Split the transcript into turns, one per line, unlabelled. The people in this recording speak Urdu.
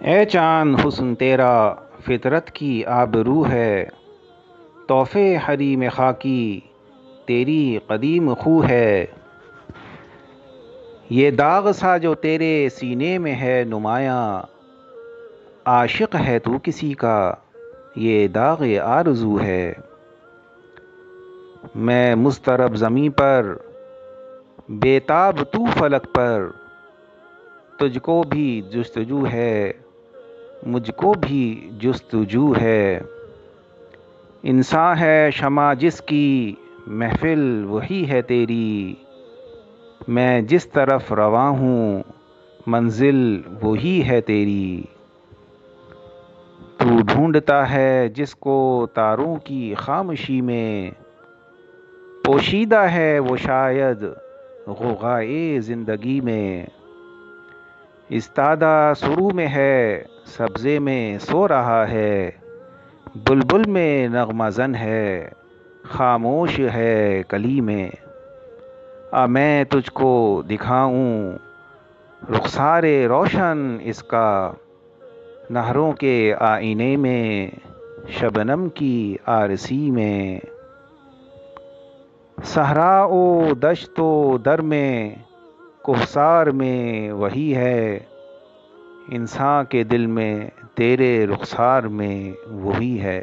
اے چاند حسن تیرا فطرت کی آبرو ہے، تحفے حریم خاکی تیری قدیم خو ہے۔ یہ داغ سا جو تیرے سینے میں ہے نمایاں، عاشق ہے تو کسی کا یہ داغ آرزو ہے۔ میں مضطرب زمیں پر بے تاب تو فلک پر، تجھ کو بھی جستجو ہے مجھ کو بھی جستجو ہے۔ انساں ہے شمع جس کی محفل وہی ہے تیری، میں جس طرف رواں ہوں منزل وہی ہے تیری۔ تو ڈھونڈتا ہے جس کو تاروں کی خاموشی میں، پوشیدہ ہے وہ شاید غوغائے زندگی میں۔ استادہ سرو میں ہے سبزے میں سو رہا ہے، بلبل میں نغمہ زن ہے خاموش ہے کلی میں۔ آ میں تجھ کو دکھاؤں رخسار روشن اس کا، نہروں کے آئینے میں شبنم کی آرسی میں۔ صحرا و دشت و در میں کوہسار میں وہی ہے، انساں کے دل میں تیرے رخسار میں وہی ہے۔